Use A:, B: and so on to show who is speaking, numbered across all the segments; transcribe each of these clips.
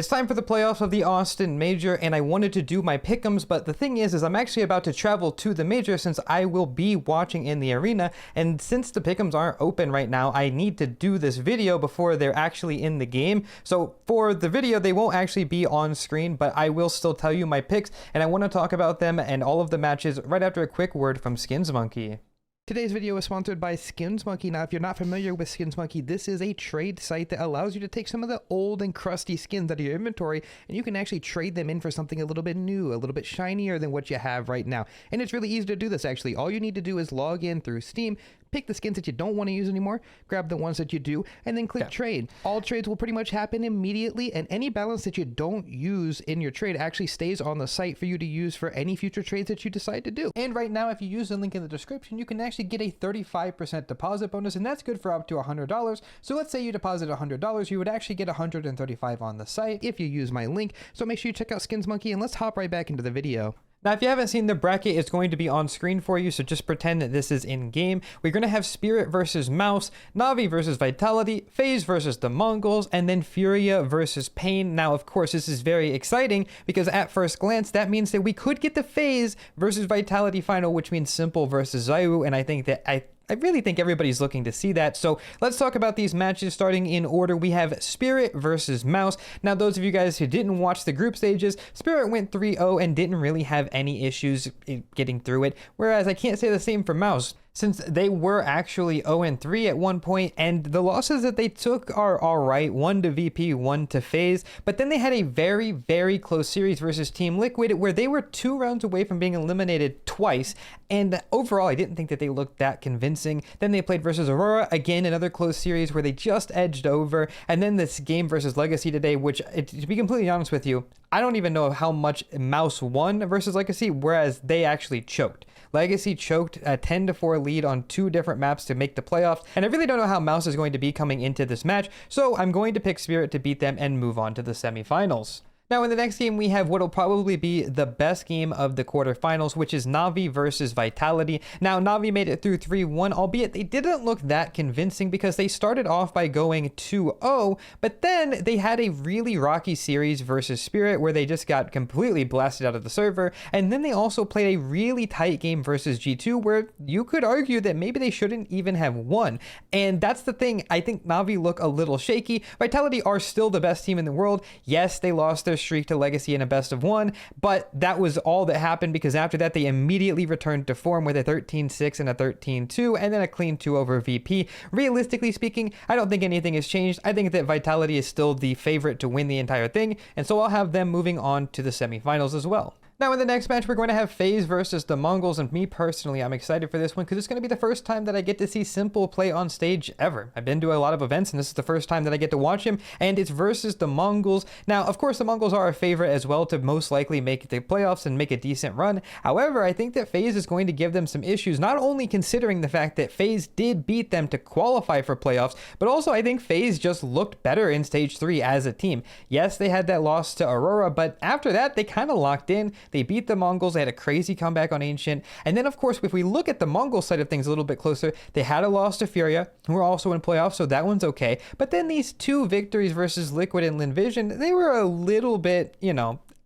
A: It's time for the playoffs of the Austin Major, and I wanted to do my pick'ems, but the thing is I'm actually about to travel to the Major since I will be watching in the arena, and since the pick'ems aren't open right now, I need to do this video before they're actually in the game. So for the video, they won't actually be on screen, but I will still tell you my picks, and I want to talk about them and all of the matches right after a quick word from SkinsMonkey. Today's video is sponsored by SkinsMonkey. Now, if you're not familiar with SkinsMonkey, this is a trade site that allows you to take some of the old and crusty skins out of your inventory, and you can actually trade them in for something a little bit new, a little bit shinier than what you have right now. And it's really easy to do this, actually. All you need to do is log in through Steam, pick the skins that you don't want to use anymore, grab the ones that you do, and then click trade. All trades will pretty much happen immediately, and any balance that you don't use in your trade actually stays on the site for you to use for any future trades that you decide to do. And right now, if you use the link in the description, you can actually get a 35% deposit bonus, and that's good for up to $100. So let's say you deposit $100, you would actually get $135 on the site if you use my link. So make sure you check out SkinsMonkey, and let's hop right back into the video. Now, if you haven't seen the bracket, it's going to be on screen for you, so just pretend that this is in game. We're going to have Spirit versus MOUZ, NAVI versus Vitality, FaZe versus the Mongolz, and then Furia versus Pain. Now, of course, this is very exciting because at first glance, that means that we could get the FaZe versus Vitality final, which means Simple versus Zayu, and I think that I really think everybody's looking to see that. So let's talk about these matches starting in order. We have Spirit versus MOUZ. Now, those of you guys who didn't watch the group stages, Spirit went 3-0 and didn't really have any issues getting through it. Whereas I can't say the same for MOUZ, since they were actually 0-3 at one point, and the losses that they took are all right. 1 to VP, 1 to FaZe, but then they had a very, very close series versus Team Liquid where they were 2 rounds away from being eliminated twice, and overall I didn't think that they looked that convincing. Then they played versus Aurora, again another close series where they just edged over, and then this game versus Legacy today, which, to be completely honest with you, I don't even know how much MOUZ won versus Legacy, whereas they actually choked. Legacy choked a 10-4 lead on 2 different maps to make the playoffs, and I really don't know how MOUZ is going to be coming into this match, so I'm going to pick Spirit to beat them and move on to the semifinals. Now, in the next game, we have what will probably be the best game of the quarterfinals, which is NAVI versus Vitality. Now, NAVI made it through 3-1, albeit they didn't look that convincing because they started off by going 2-0, but then they had a really rocky series versus Spirit where they just got completely blasted out of the server, and then they also played a really tight game versus G2 where you could argue that maybe they shouldn't even have won. And that's the thing, I think NAVI look a little shaky. Vitality are still the best team in the world. Yes, they lost their streak to Legacy in a best of 1, but that was all that happened because after that they immediately returned to form with a 13-6 and a 13-2 and then a clean 2 over VP. Realistically speaking, I don't think anything has changed. I think that Vitality is still the favorite to win the entire thing, and so I'll have them moving on to the semifinals as well. Now, in the next match, we're going to have FaZe versus the Mongolz, and me personally, I'm excited for this one because it's going to be the first time that I get to see Simple play on stage ever. I've been to a lot of events, and this is the first time that I get to watch him, and it's versus the Mongolz. Now, of course, the Mongolz are a favorite as well to most likely make the playoffs and make a decent run. However, I think that FaZe is going to give them some issues, not only considering the fact that FaZe did beat them to qualify for playoffs, but also I think FaZe just looked better in Stage 3 as a team. Yes, they had that loss to Aurora, but after that, they kind of locked in. They beat the Mongolz. They had a crazy comeback on Ancient. And then, of course, if we look at the Mongol side of things a little bit closer, they had a loss to Furia, who were also in playoffs, so that one's okay. But then these 2 victories versus Liquid and Linvision, they were a little bit,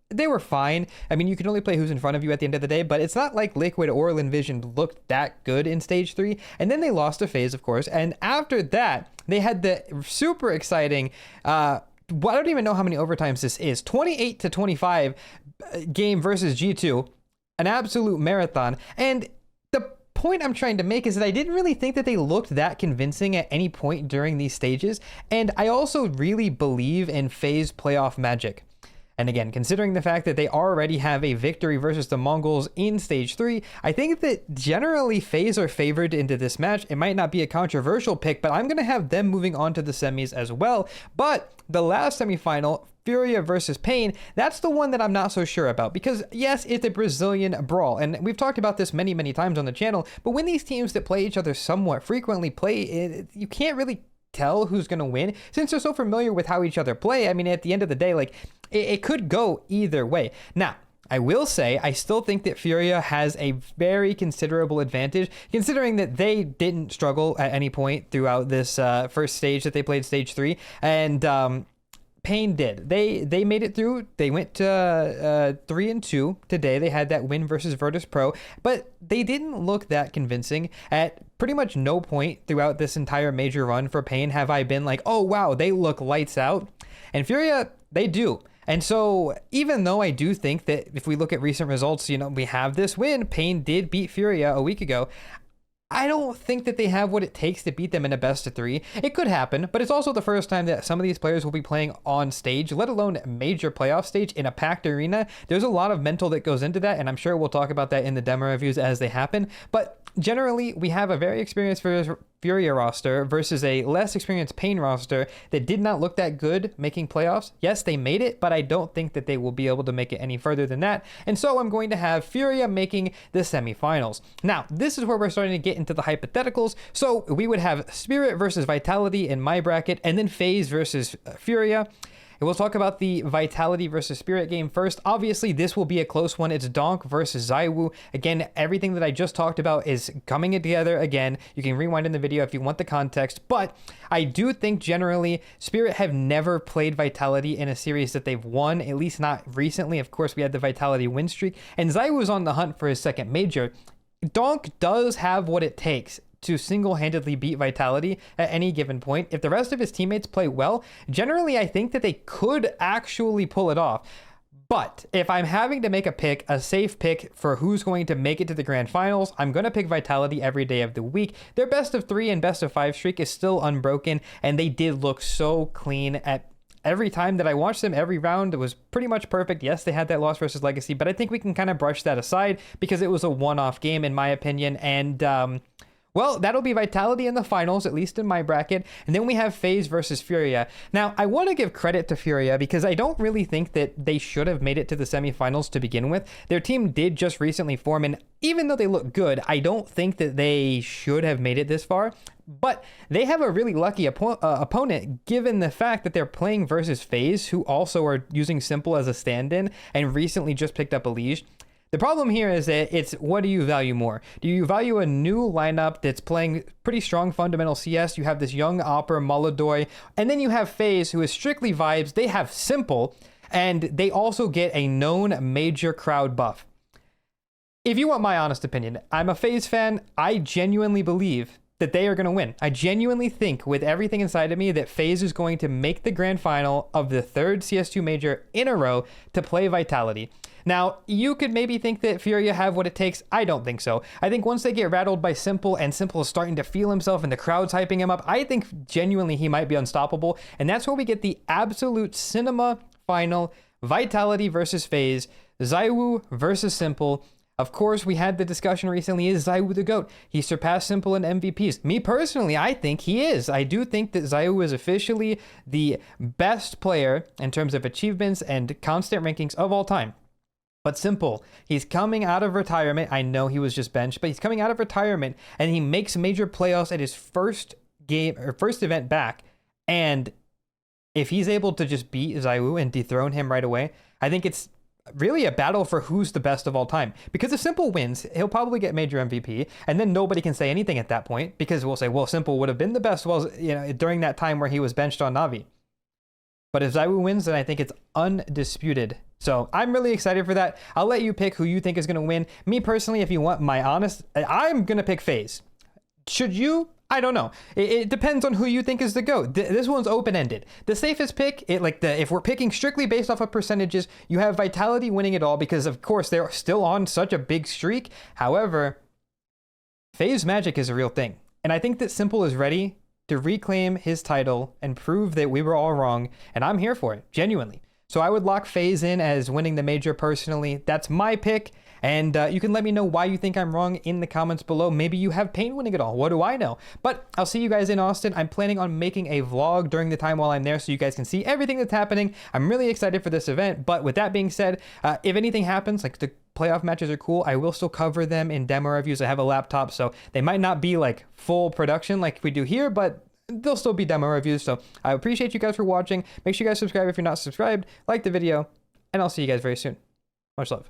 A: they were fine. I mean, you can only play who's in front of you at the end of the day, but it's not like Liquid or Linvision looked that good in Stage 3. And then they lost to FaZe, of course. And after that, they had the super exciting, I don't even know how many overtimes this is, 28-25 game versus G2, an absolute marathon. And the point I'm trying to make is that I didn't really think that they looked that convincing at any point during these stages, and I also really believe in FaZe playoff magic. And again, considering the fact that they already have a victory versus the Mongolz in Stage 3, I think that generally FaZe are favored into this match. It might not be a controversial pick, but I'm going to have them moving on to the semis as well. But the last semifinal, Furia versus Pain, that's the one that I'm not so sure about because yes, it's a Brazilian brawl, and we've talked about this many times on the channel, but when these teams that play each other somewhat frequently play, you can't really tell who's going to win since they're so familiar with how each other play. I mean, at the end of the day, like it could go either way. Now, I will say, I still think that Furia has a very considerable advantage, considering that they didn't struggle at any point throughout this first stage that they played, Stage 3. And Pain did. They made it through. They went to 3-2 today. They had that win versus Virtus Pro, but they didn't look that convincing. At pretty much no point throughout this entire major run for Pain have I been like, oh wow, they look lights out. And Furia, they do. And so even though I do think that if we look at recent results, you know, we have this win, Pain did beat Furia a week ago, I don't think that they have what it takes to beat them in a best of 3. It could happen, but it's also the first time that some of these players will be playing on stage, let alone major playoff stage in a packed arena. There's a lot of mental that goes into that, and I'm sure we'll talk about that in the demo reviews as they happen. But generally, we have a very experienced Furia roster versus a less experienced Pain roster that did not look that good making playoffs. Yes, they made it, but I don't think that they will be able to make it any further than that. And so I'm going to have Furia making the semifinals. Now, this is where we're starting to get into the hypotheticals. So we would have Spirit versus Vitality in my bracket, and then FaZe versus Furia. And we'll talk about the Vitality versus Spirit game first. Obviously, this will be a close one. It's Donk versus ZywOo. Again, everything that I just talked about is coming together again. You can rewind in the video if you want the context. But I do think generally, Spirit have never played Vitality in a series that they've won, at least not recently. Of course, we had the Vitality win streak. And ZywOo's on the hunt for his second major. Donk does have what it takes to single-handedly beat Vitality at any given point. If the rest of his teammates play well, generally I think that they could actually pull it off. But if I'm having to make a pick, a safe pick for who's going to make it to the grand finals, I'm going to pick Vitality every day of the week. Their best of 3 and best of 5 streak is still unbroken, and they did look so clean at every time that I watched them. Every round it was pretty much perfect. Yes, they had that loss versus Legacy, but I think we can kind of brush that aside because it was a one-off game in my opinion. And well, that'll be Vitality in the finals, at least in my bracket. And then we have FaZe versus Furia. Now, I want to give credit to Furia because I don't really think that they should have made it to the semifinals to begin with. Their team did just recently form, and even though they look good, I don't think that they should have made it this far. But they have a really lucky opponent given the fact that they're playing versus FaZe, who also are using Simple as a stand-in and recently just picked up a Liege. The problem here is that it's what do you value more? Do you value a new lineup that's playing pretty strong fundamental CS? You have this young Opera, Molodoy, and then you have FaZe, who is strictly vibes. They have Simple, and they also get a known major crowd buff. If you want my honest opinion, I'm a FaZe fan. I genuinely believe that they are going to win. I genuinely think with everything inside of me that FaZe is going to make the grand final of the 3rd CS2 major in a row to play Vitality. Now, you could maybe think that Furia have what it takes. I don't think so. I think once they get rattled by Simple and Simple is starting to feel himself and the crowd's hyping him up, I think genuinely he might be unstoppable. And that's where we get the absolute cinema final, Vitality versus FaZe, ZywOo versus Simple. Of course, we had the discussion recently, is ZywOo the GOAT? He surpassed Simple in MVPs. Me personally, I think he is. I do think that ZywOo is officially the best player in terms of achievements and constant rankings of all time. But Simple, he's coming out of retirement. I know he was just benched, but he's coming out of retirement and he makes major playoffs at his first game or first event back. And if he's able to just beat ZywOo and dethrone him right away, I think it's really a battle for who's the best of all time. Because if Simple wins, he'll probably get major MVP, and then nobody can say anything at that point because we'll say, well, Simple would have been the best, well, you know, during that time where he was benched on Navi. But if ZywOo wins, then I think it's undisputed. So I'm really excited for that. I'll let you pick who you think is going to win. Me personally, if you want my honest, I'm going to pick FaZe. Should you? I don't know. It depends on who you think is the GOAT. This one's open-ended. The safest pick, if we're picking strictly based off of percentages, you have Vitality winning it all because, of course, they're still on such a big streak. However, FaZe magic is a real thing. And I think that Simple is ready to reclaim his title and prove that we were all wrong. And I'm here for it, genuinely. So I would lock FaZe in as winning the major personally. That's my pick. And you can let me know why you think I'm wrong in the comments below. Maybe you have Pain winning it all. What do I know? But I'll see you guys in Austin. I'm planning on making a vlog during the time while I'm there so you guys can see everything that's happening. I'm really excited for this event. But with that being said, if anything happens, like the playoff matches are cool, I will still cover them in demo reviews. I have a laptop, so they might not be like full production like we do here, but they'll still be demo reviews. So I appreciate you guys for watching. Make sure you guys subscribe if you're not subscribed, like the video, and I'll see you guys very soon. Much love.